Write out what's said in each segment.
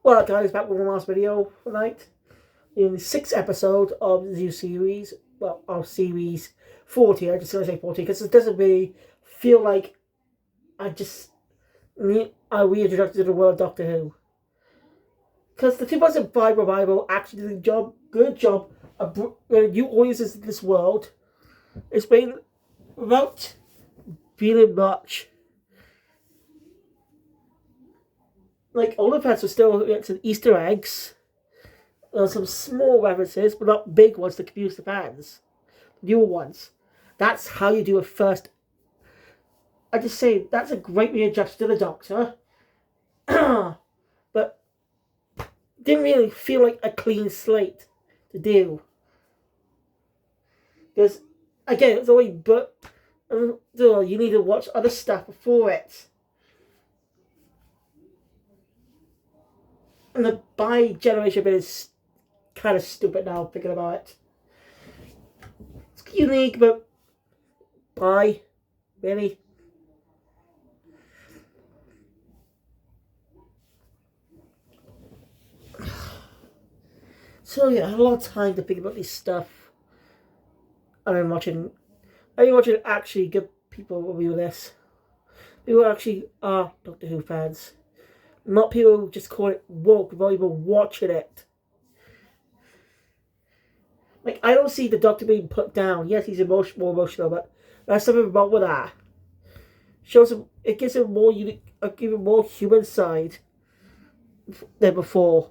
Well, guys, back with one last video tonight. In the 6th episode of the new series, well, of series 40, I just gonna say 40, because it doesn't really feel like I reintroduced to the world of Doctor Who. Because the 2005 revival actually did a good job of bringing new audiences to this world. It's been without feeling much. Like, all the fans were still some Easter eggs. Some small references, but not big ones to confuse the fans. Newer ones. That's how you do it first. I just say, that's a great readjust to the Doctor. But didn't really feel like a clean slate to do. Because, again, it's always, but you need to watch other stuff before it. And the bi-generation bit is kind of stupid now, thinking about it. It's unique, but bi, really? So yeah, I had a lot of time to think about this stuff. And I'm watching actually good people review this. People actually are Doctor Who fans. Not people who just call it woke, but even watching it. Like, I don't see the Doctor being put down. Yes, he's more emotional, but there's something wrong with that. Shows him, it gives him more unique, even more human side than before.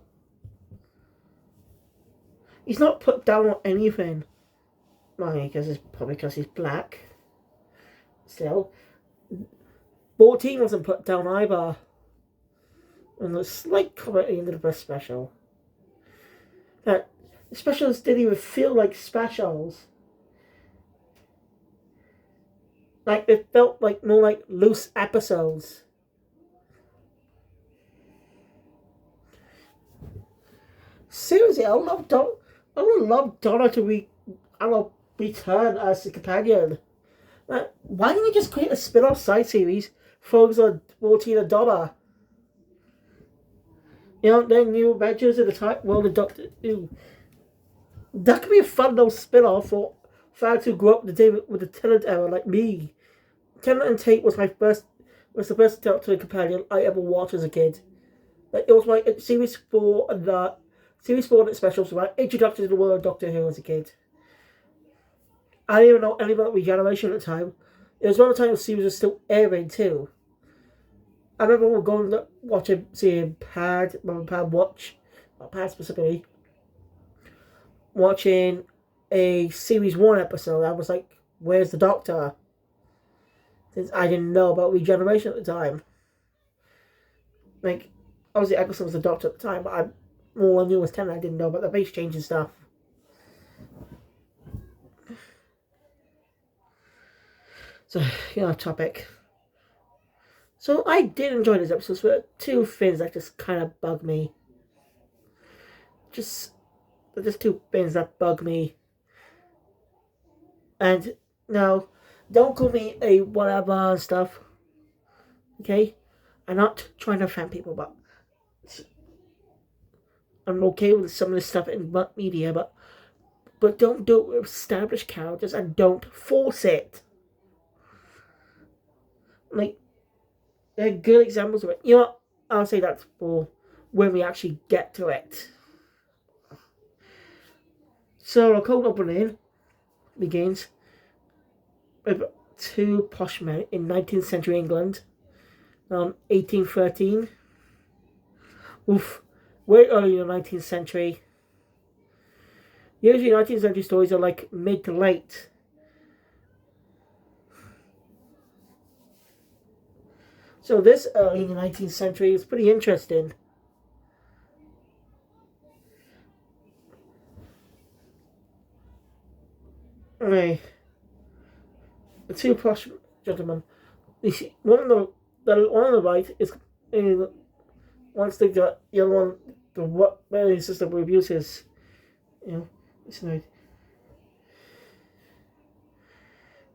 He's not put down on anything. Well, probably because he's black. Still. 14 wasn't put down either. And the slight comment into the first special. That the specials didn't even feel like specials. Like, it felt like more like loose episodes. Seriously, I would love Donna to return as a companion. Like, why didn't you just create a spin-off side series focused on 14 and Donna? You know, then new adventures in the time world of Doctor Who. That could be a fun little spin-off for fans who grew up with the Tennant era, like me. Tennant and Tate was the first Doctor companion I ever watched as a kid. Like, it was my series 4 and its specials were my introduction to the world of Doctor Who as a kid. I didn't even know anything about Regeneration at the time. It was around the time the series was still airing too. I remember going to seeing Mum and Pad watch, not Pad specifically, watching a series 1 episode. I was like, where's the Doctor? Since I didn't know about Regeneration at the time. Like, obviously Eccleston was the Doctor at the time, but all I knew was 10. I didn't know about the face change and stuff. So, topic. So, I did enjoy this episode, but two things that just kind of bug me. Just two things that bug me. And, no, don't call me a whatever and stuff. Okay? I'm not trying to offend people, but I'm okay with some of this stuff in media, but don't do it with established characters and don't force it. Like, they're good examples of it. You know what? I'll say that for when we actually get to it. So, our cold opening begins with two posh men in 19th century England, 1813. Oof, way early in the 19th century. Usually 19th century stories are like mid to late. So this early in the 19th century is pretty interesting. Okay. The two posh gentlemen. One on the right is wants to get the other one the system reviews his it's nice.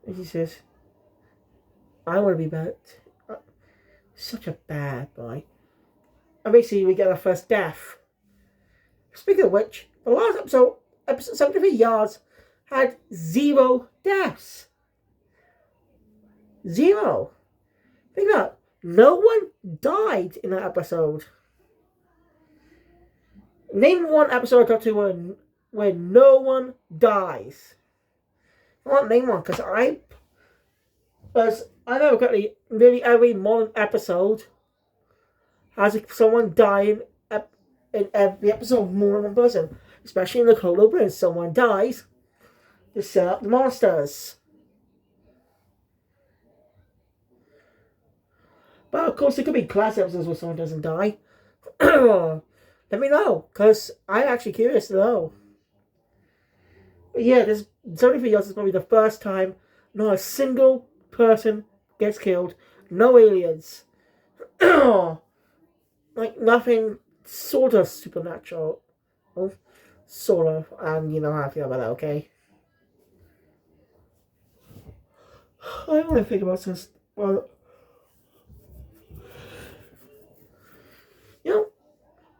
And he says, I want to be bad. Such a bad boy. And basically, we get our first death. Speaking of which, the last episode, episode 73 yards, had 0 deaths. 0. Think about it. No one died in that episode. Name one episode of Doctor Who where no one dies. I won't name one because I know correctly, nearly every modern episode has someone dying in every episode of more than one person. Especially in the cold open, someone dies to set up the monsters. But of course, there could be class episodes where someone doesn't die. Let me know, because I'm actually curious to know. But yeah, this 73 years is probably the first time not a single person gets killed. No aliens. Like nothing sort of supernatural. Well, sort of. And you know how I feel about that, okay? I want to think about this. Well, you know,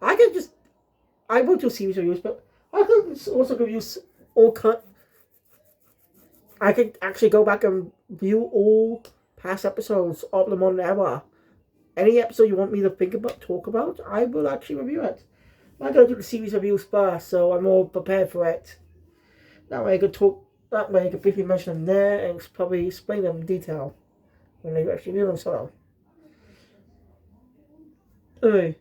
I won't do series reviews, but I could also give you all cut. I could actually go back and view all past episodes of the modern era. Any episode you want me to talk about, I will actually review it. I'm going to do the series reviews first, so I'm more prepared for it. That way I could briefly mention them there and probably explain them in detail when they actually review them solo. Anyway.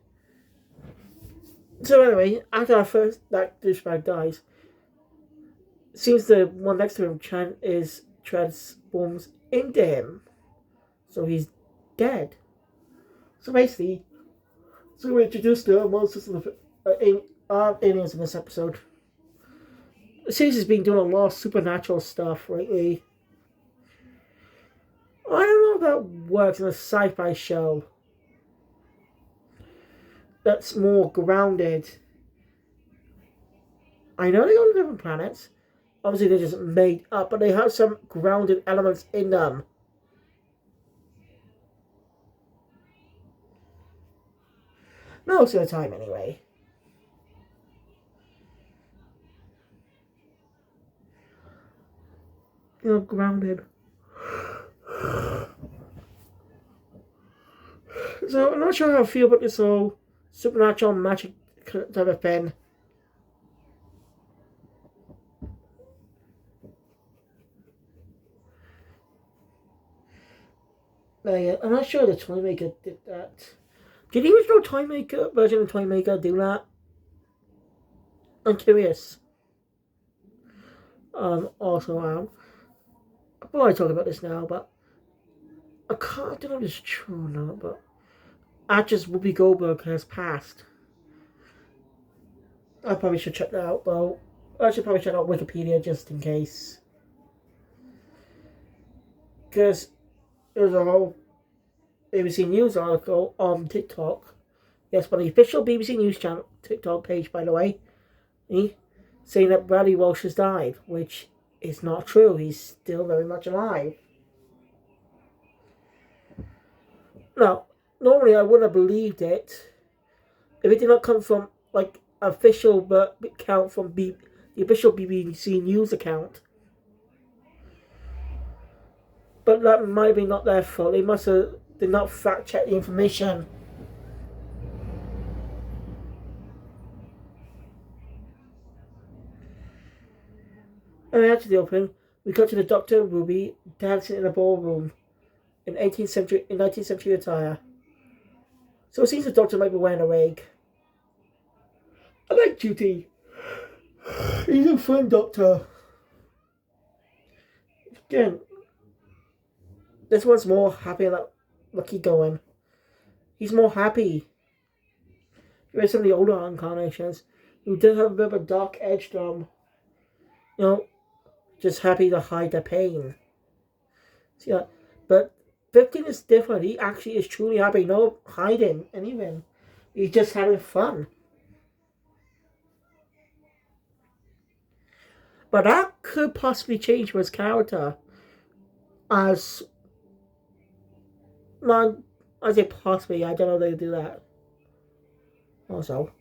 So anyway, after that douchebag dies, it seems the one next to him transforms into him. So he's dead. So basically, we're introduced to monsters and aliens in this episode. The series has been doing a lot of supernatural stuff lately. I don't know if that works in a sci-fi show that's more grounded. I know they go to different planets. Obviously, they're just made up, but they have some grounded elements in them. Most of the time, anyway. You know, grounded. So, I'm not sure how I feel about this whole supernatural magic type of thing. I'm not sure the Toymaker did that. Did the original Toymaker version of Toymaker do that? I'm curious. Also, I'll probably talk about this now, but I don't know if it's true or not, but actress Whoopi Goldberg has passed. I probably should check that out, though. I should probably check out Wikipedia just in case. Because there's a whole BBC News article on TikTok. Yes, but the official BBC News channel TikTok page, by the way, saying that Bradley Walsh has died, which is not true. He's still very much alive. Now, normally I wouldn't have believed it if it did not come from like official account from the official BBC News account. But that might be not their fault. They must have did not fact check the information. And after the opening, we got to the Doctor and Ruby dancing in a ballroom in 19th century attire. So it seems the Doctor might be wearing a wig. I like Judy. He's a fun Doctor. Again, this one's more happy and lucky going. He's more happy. Whereas some of the older incarnations, who did have a bit of a dark edge to them, you know, just happy to hide their pain. See that? But 15 is different. He actually is truly happy. No hiding anything. He's just having fun. But that could possibly change his character. As I say possibly, I don't know if they do that. Also,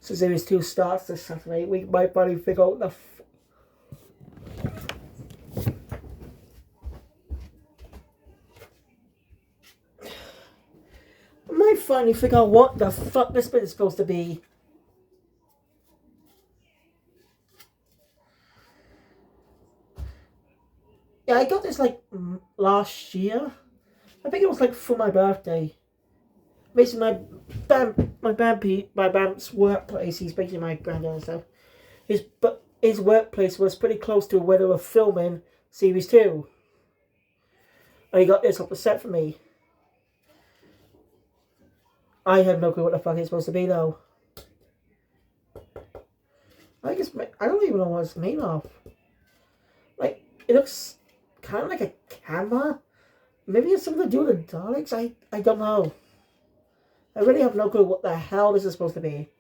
so Series 2 starts this Saturday. We might finally figure out the what the fuck this bit is supposed to be. Yeah, I got this like last year. I think it was like for my birthday. Basically, my band's workplace. He's basically my granddad and stuff. His workplace was pretty close to where they were filming Series 2. And he got this off the set for me. I have no clue what the fuck it's supposed to be though. I don't even know what it's made of. Like, it looks kind of like a camera. Maybe it's something to do with the Daleks. I don't know. I really have no clue what the hell this is supposed to be.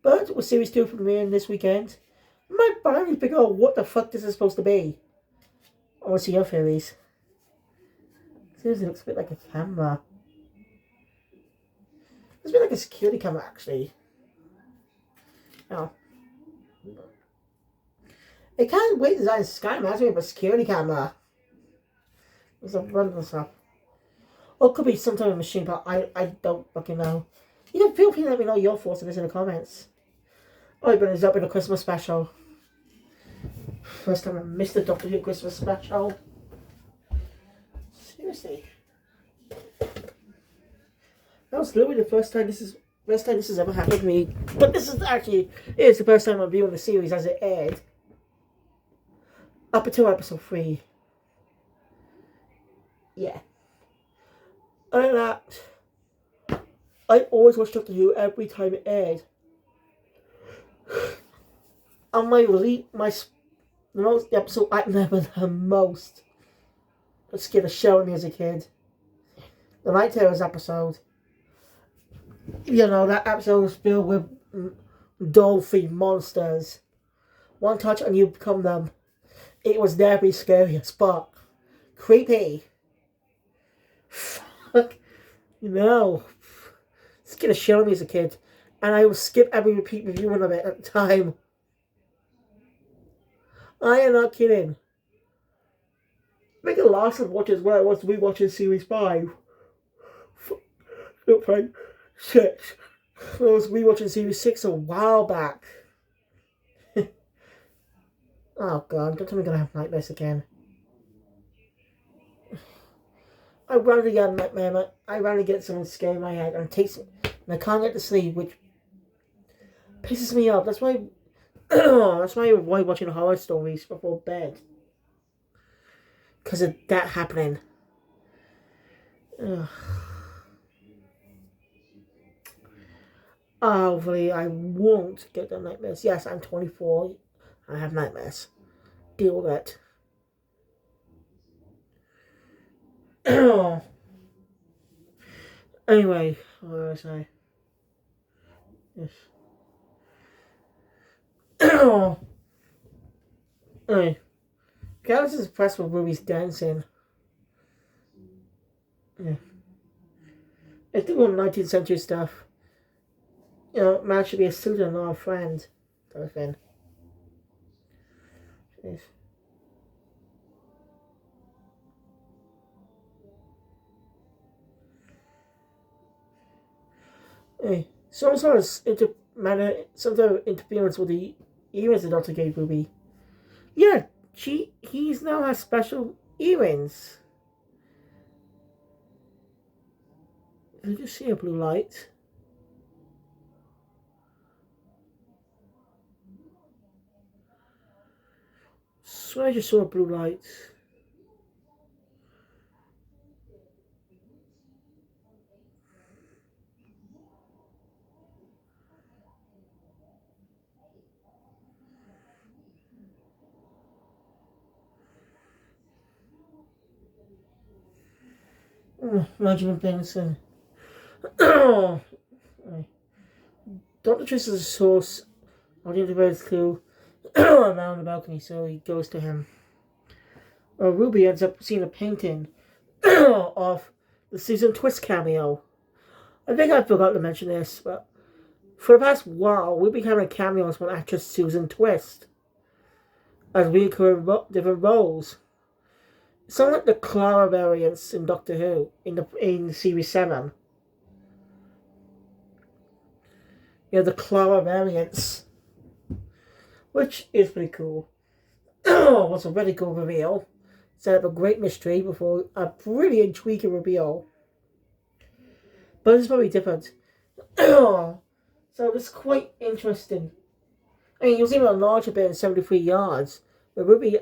But with Series 2 premiering this weekend, I might finally figure out what the fuck this is supposed to be. I want to see your theories. Seriously, it looks a bit like a camera. It's a bit like a security camera, actually. Oh. It kind of weird design. Sky reminds me of a security camera. There's a random stuff. Or it could be some type of machine, but I don't fucking know. You can feel free to let me know your thoughts on this in the comments. Alright, but it's up in a Christmas special. First time I missed the Doctor Who Christmas special. Seriously. That was literally the first time this has ever happened to me. But this is actually the first time I'm viewing the series as it aired. Up until episode 3. Yeah. Other than that, I always watched Doctor Who every time it aired. And the episode I remember the most that scared the shit out of me as a kid. The Night Terrors episode. You know, that episode was filled with dolphin monsters. One touch and you become them. It was definitely scary as fuck. Creepy. Fuck. You know. Scared the shit out of me as a kid. And I would skip every repeat viewing of it at the time. I am not kidding. I think the last time I watched it as well was rewatching Series 5. No, fine. 6. I was rewatching Series 6 a while back. Oh god, don't tell me I'm gonna have nightmares again. I rather get a nightmare, I rather get something scary in my head and I can't get to sleep, which pisses me off. That's why I avoid watching horror stories before bed. Because of that happening. Ugh. Hopefully I won't get the nightmares. Yes, I'm 24. I have nightmares. Deal with it. Anyway, what was I say? Yes. Anyway, I was just impressed with Ruby's dancing. Yeah. It's doing 19th century stuff. You know, man should be a student, not a friend. Type of thing. Jeez. Hey, some sort of interference with the earrings the doctor gave Ruby. Yeah, he's now has special earrings. Did you see a blue light? So I just saw a blue light. Benjamin Benson. Dr. Triss is a source on the universe clue around the balcony, so he goes to him. Ruby ends up seeing a painting of the Susan Twist cameo. I think I forgot to mention this, but For the past while, we've been having cameos from actress Susan Twist as recurring different roles. Some like the Clara variants in Doctor Who in Series 7. The Clara variants, which is pretty cool. It was a really cool reveal. Set up a great mystery before a really intriguing reveal. But it's very different. So it's quite interesting. I mean, you'll see a larger bit in 73 yards. Where Ruby,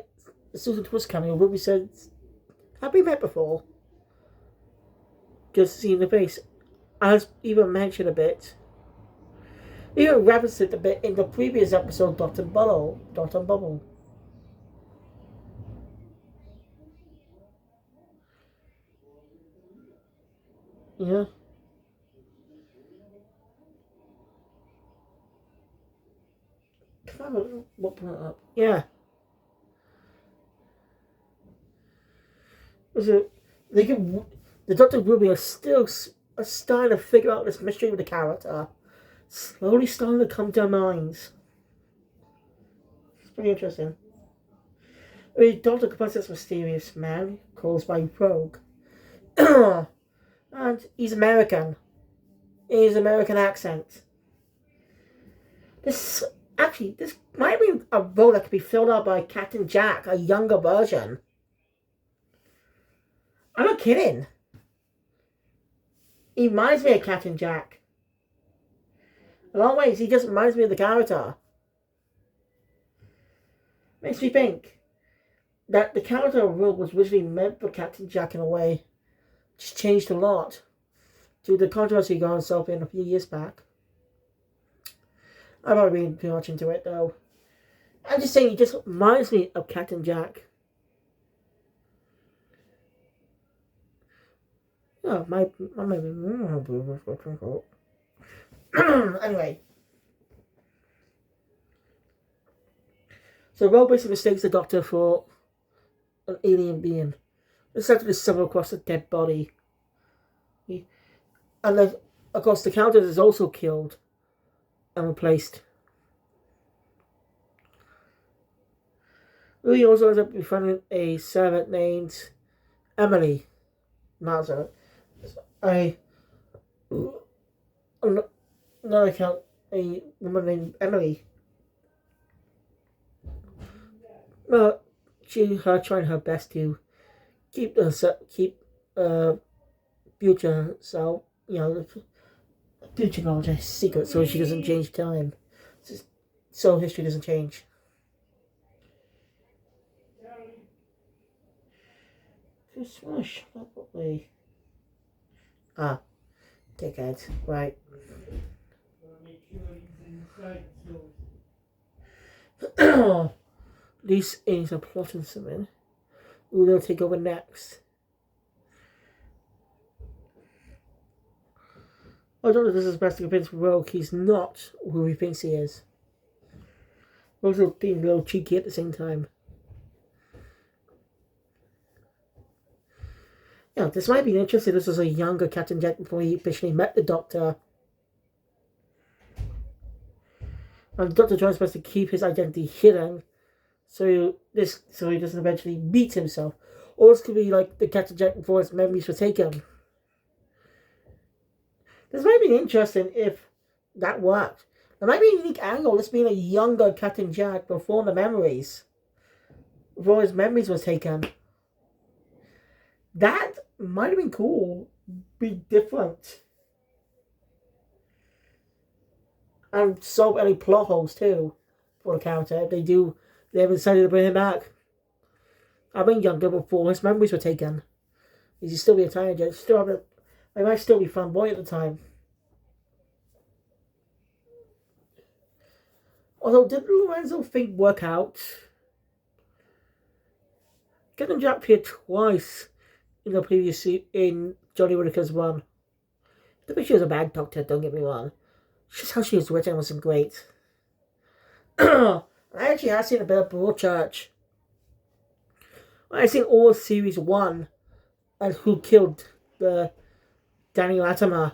Susan Twist coming, and Ruby said, have we met before? Just seeing the face. As even mentioned a bit. Even referenced it a bit in the previous episode, Dot and Bubble. Yeah. What brought it up? Yeah. The Dr. Ruby are still starting to figure out this mystery with the character. Slowly starting to come to their minds. It's pretty interesting. Dr. confronts this mysterious man caused by Rogue. And he's American. His American accent. This might be a role that could be filled out by Captain Jack, a younger version. I'm not kidding. He reminds me of Captain Jack. In a lot of ways, he just reminds me of the character. Makes me think that the character of Rogue was originally meant for Captain Jack in a way. Just changed a lot due to the controversy going itself in a few years back. I'm not reading too much into it though. I'm just saying he just reminds me of Captain Jack. Oh, anyway. So Rogue basically mistakes the Doctor for an alien being. It's actually stumble across a dead body. And then, of course, the Countess is also killed and replaced. Louis also ends up befriending a servant named Emily. Not a servant. Another account, a woman named Emily. Well, her trying her best to keep future self, future knowledge a secret, so she doesn't change time, so history doesn't change. Just want to shut up, properly. Dickhead, right. These aliens are plotting something. Who will take over next? I don't know if this is best to convince Rogue he's not who he thinks he is. Also being a little cheeky at the same time. This might be interesting. This was a younger Captain Jack before he officially met the Doctor. And the Doctor tries to keep his identity hidden, so he doesn't eventually meet himself. Or this could be like the Captain Jack before his memories were taken. This might be interesting if that worked. There might be a unique angle, this being a younger Captain Jack before his memories was taken. That might have been cool. Be different. And solve any plot holes too for the character. If they have decided to bring him back. I've been younger before his memories were taken. He's still be a teenager. I might still be fun boy at the time. Although, did Lorenzo thing work out? Captain Jack appeared twice in the previous in Johnny Whittaker's run. I think she was a bad Doctor, don't get me wrong. Just how she was written wasn't great. I actually have seen a bit of Broadchurch. I've seen all of Series 1 and Who Killed the Danny Latimer.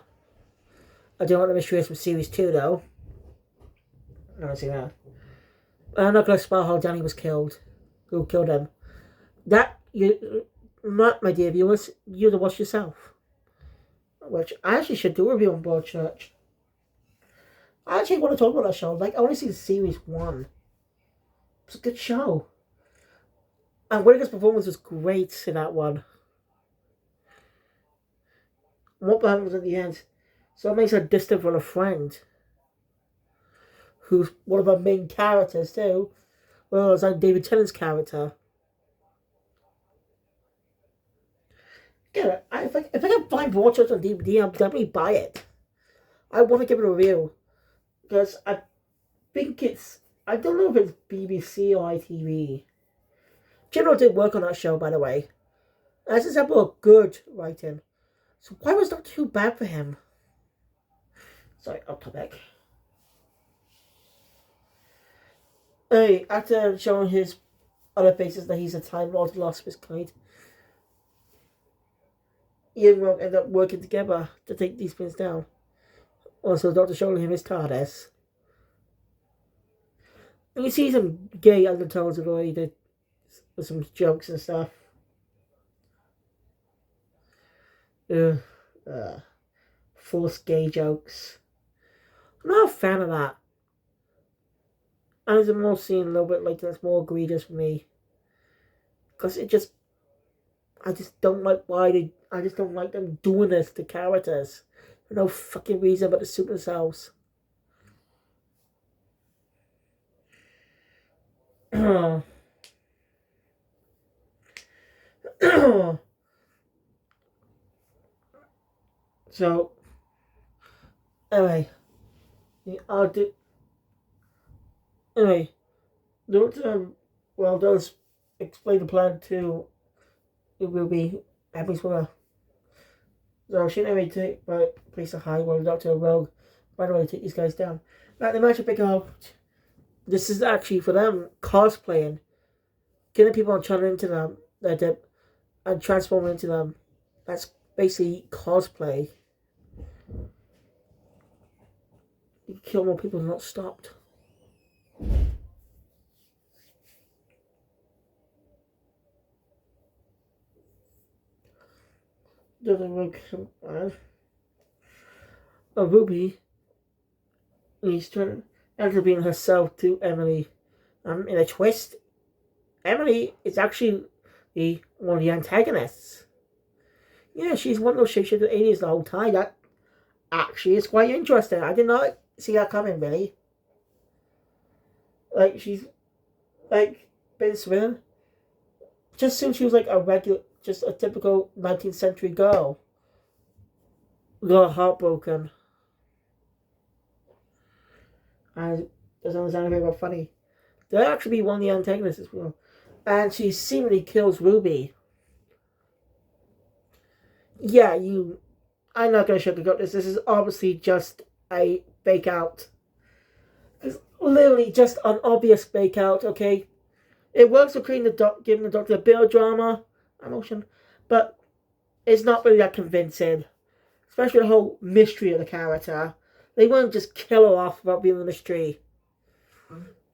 I don't know what the mystery is from Series 2 though. never seen that. I'm not gonna spoil how Danny was killed. Who killed him? That you, not my dear viewers. You to watch yourself. Which I actually should do a review on Broadchurch. I actually want to talk about that show. Like, I want to see the series 1. It's a good show. And Whittaker's performance was great in that one. What happens at the end? So it makes her distant from a friend. Who's one of our main characters too. Well, it's like David Tennant's character. Yeah, if I can find Broadchurch on DVD, I'll definitely buy it. I want to give it a review. Because I think I don't know if it's BBC or ITV. General did work on that show, by the way. That's an example of good writing. So why was Doctor Who bad for him? Sorry, off topic. Hey, after showing his other faces that he's a Time Lord lost of his kind, Ian and Rogue end up working together to take these things down. Also, Doctor showing him his TARDIS. And you see some gay undertones of the way they with some jokes and stuff. Forced gay jokes. I'm not a fan of that. And there's a more scene a little bit like that's more egregious for me. Because I just don't like I just don't like them doing this to characters. For no fucking reason but to suit themselves. So, anyway, I'll do. Anyway, does explain the plan to it will be happy with her. So she never take place to hide while the Doctor and Rogue find a way to take these guys down. Now they managed to pick up. This is actually for them cosplaying, getting people and turning into them, and transforming into them. That's basically cosplay. You kill more people, not stopped. Doesn't work. A Ruby is trying to being herself to Emily. In a twist, Emily is actually one of the antagonists. Yeah, she's one of those shapeshifter aliens the whole time. That actually is quite interesting. I did not see that coming, really. Like, she's like been swimming. Just assumed she was like just a typical 19th century girl. Got heartbroken. And doesn't understand anything about funny. They'll actually be one of the antagonists as well. And she seemingly kills Ruby. Yeah, I'm not going to sugarcoat this. This is obviously just a fake out. It's literally just an obvious fake out, okay? It works for giving the Doctor a bit of drama, emotion, but it's not really that convincing. Especially the whole mystery of the character. They won't just kill her off without being a mystery.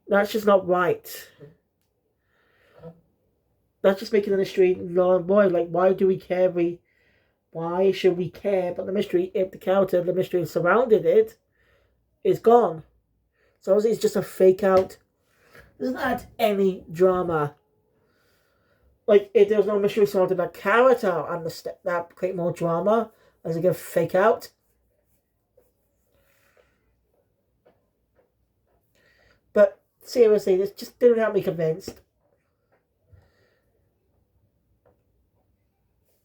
That's just not right. That's just making the mystery null and void. Like, why do we care? Why should we care about the mystery if the mystery surrounding it, is gone? So obviously it's just a fake out. It doesn't add any drama. Like, if there was no mystery surrounding that character, and that create more drama as a good fake out. But seriously, this just didn't have me convinced.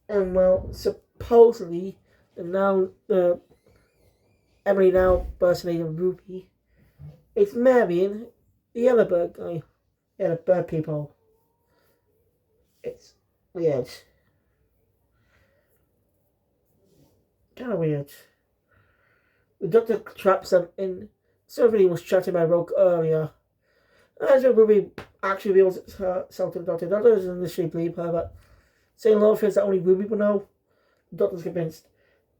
And well, supposedly, Emily now personating Ruby is marrying the other bird guy. Yeah, the bird people. It's weird. Kind of weird. The Doctor traps them in. Somebody was chatting by Rogue earlier. As Ruby actually reveals herself to the Doctor. The Doctor doesn't initially believe her, but saying a lot of things that only Ruby will know. The Doctor's convinced.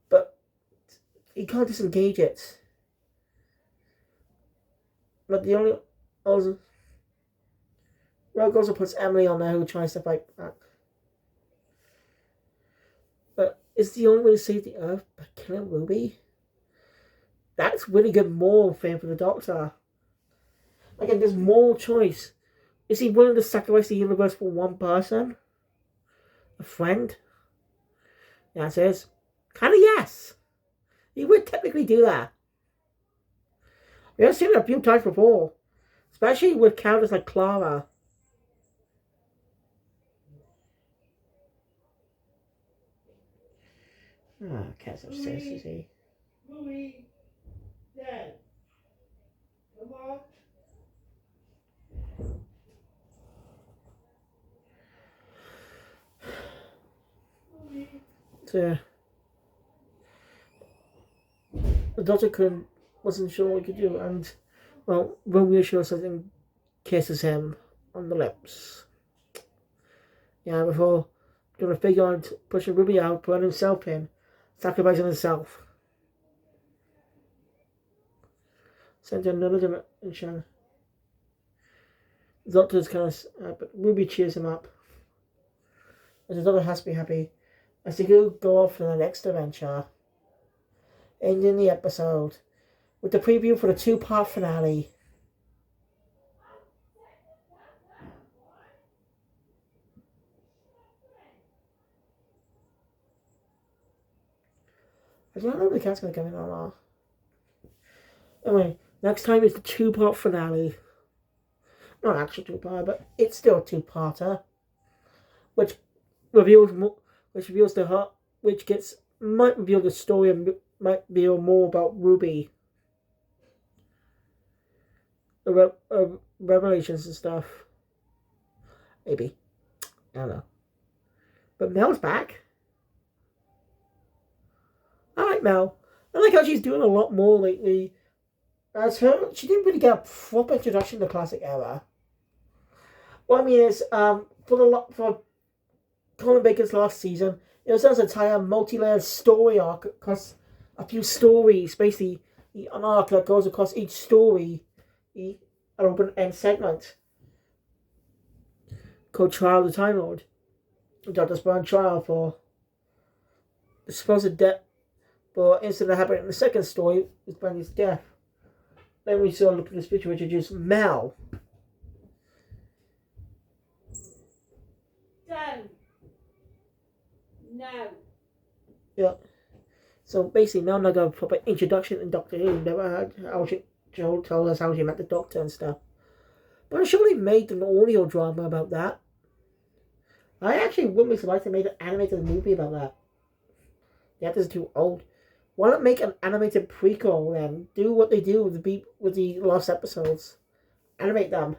But he can't disengage it. But the only also Rogue also puts Emily on there who tries to fight back. But is the only way to save the Earth by killing Ruby? That's really good moral thing for the Doctor. Again, there's moral choice. Is he willing to sacrifice the universe for one person? A friend? The answer is kind of yes. He would technically do that. We have seen it a few times before, especially with characters like Clara. Cat's upstairs, is he? Louie, Dad, come on. So, the Doctor wasn't sure what he could do, and well, Romeo shows up and kisses him on the lips. Yeah, before gonna figure out pushing Ruby out, putting himself in, sacrificing himself. Sent to another dimension. The Doctor's kind of, but Ruby cheers him up. And the Doctor has to be happy as they go off to the next adventure. Ending the episode with the preview for the 2-part finale. I don't know if the cat's going to come in or not. Anyway, next time is the 2-part finale. Not actually 2-part, but it's still a 2-parter. Which reveals the heart, might reveal the story and might reveal more about Ruby. The revelations and stuff. Maybe. I don't know. But Mel's back. I like Mel. I like how she's doing a lot more lately. She didn't really get a proper introduction to the classic era. What I mean is, for Colin Baker's last season, it was an entire multi-layered story arc across a few stories, basically an arc that goes across each story, an open-end segment called Trial of the Time Lord. Dr. Brown trial for the supposed death, for an incident that happened in the second story with Brandy's death. Then we saw look at this picture which introduced Mel. Done. No. Yeah. So basically, Mel now got a proper introduction in Doctor Who. Never had how she told us how she met the Doctor and stuff. But I'm sure they made an audio drama about that. I actually wouldn't be surprised if they made an animated movie about that. The actors are too old. Why not make an animated prequel then? Do what they do with the lost episodes. Animate them.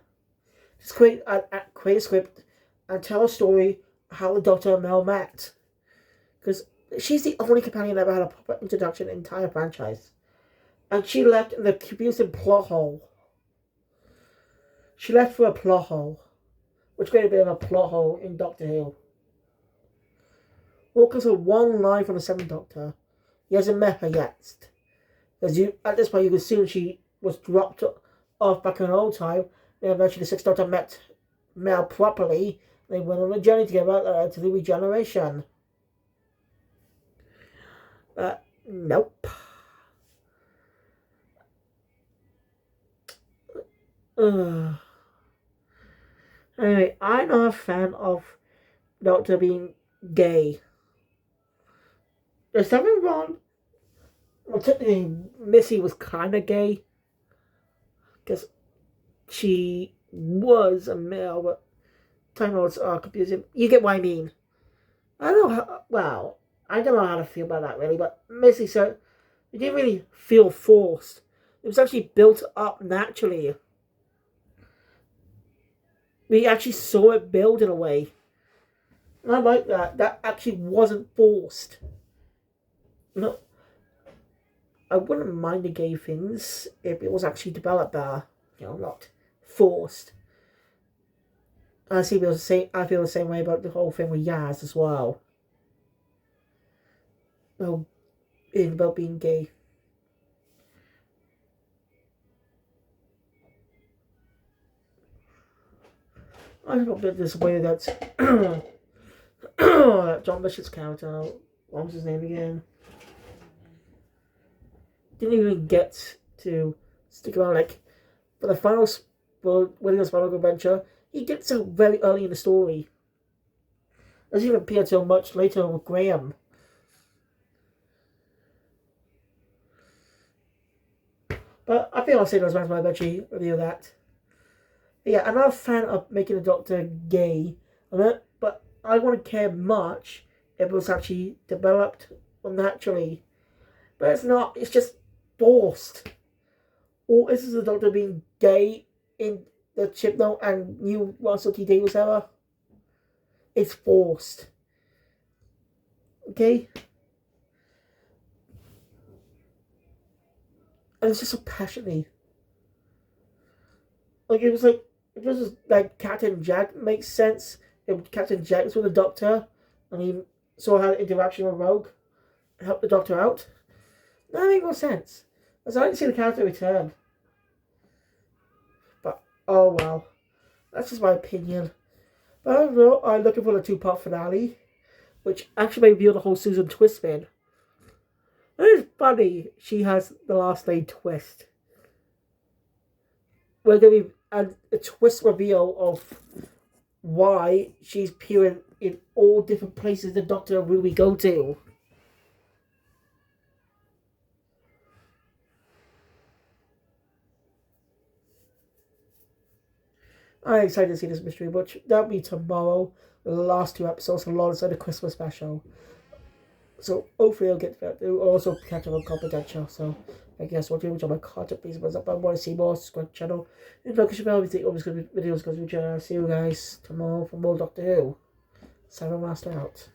Just create a script and tell a story how the Doctor and Mel met. Because she's the only companion that ever had a proper introduction in the entire franchise. And she left in the confusing plot hole. She left for a plot hole. Which created a bit of a plot hole in Doctor Who. All because of one line from the 7th Doctor. He hasn't met her yet. Because at this point you can assume she was dropped off back in an old time. And eventually the 6th Doctor met Mel properly. They went on a journey together to the regeneration. But nope. Anyway, I'm not a fan of Doctor being gay. There's something wrong. Well, technically, Missy was kind of gay. Because she was a male, but Time Lords are confusing. You get what I mean. I don't know how, well, I don't know how to feel about that really, but Missy, so it didn't really feel forced. It was actually built up naturally. We actually saw it build in a way. And I like that. That actually wasn't forced. No, I wouldn't mind the gay things if it was actually developed better. Not forced. I feel the same way about the whole thing with Yaz as well. Well, about being gay. I'm a bit disappointed that that John Bishop's character, what was his name again? Didn't even get to stick around like for the final William's final adventure. He gets out very early in the story. Doesn't even appear till much later with Graham. But I think I'll say those my eventually review that. But yeah, I'm not a fan of making the Doctor gay, but I wouldn't care much if it was actually developed naturally. But it's not, it's just forced. Or is this the Doctor being gay in the Chibnall and new Russell T Davies era? It's forced. Okay? And it's just so passionate. Like, it was like, if this was like Captain Jack, makes sense. If Captain Jack was with the Doctor and he saw how interaction with Rogue helped the Doctor out, that makes more sense. As I like to see the character return. But, oh well. That's just my opinion. But overall, I'm looking for the 2-part finale, which actually may reveal the whole Susan twist thing. It's funny she has the last name Twist. We're going to be a twist reveal of why she's appearing in all different places the Doctor and Ruby go to. I'm excited to see this mystery, but that'll be tomorrow. The last 2 episodes alongside the Christmas special. So hopefully I'll get that. It'll also catch up on Confidential. So I guess what which on my content please was up. I want to see more, subscribe to the channel. And like everything always gonna be videos because we see you guys tomorrow for more Doctor Who. Seven Master out.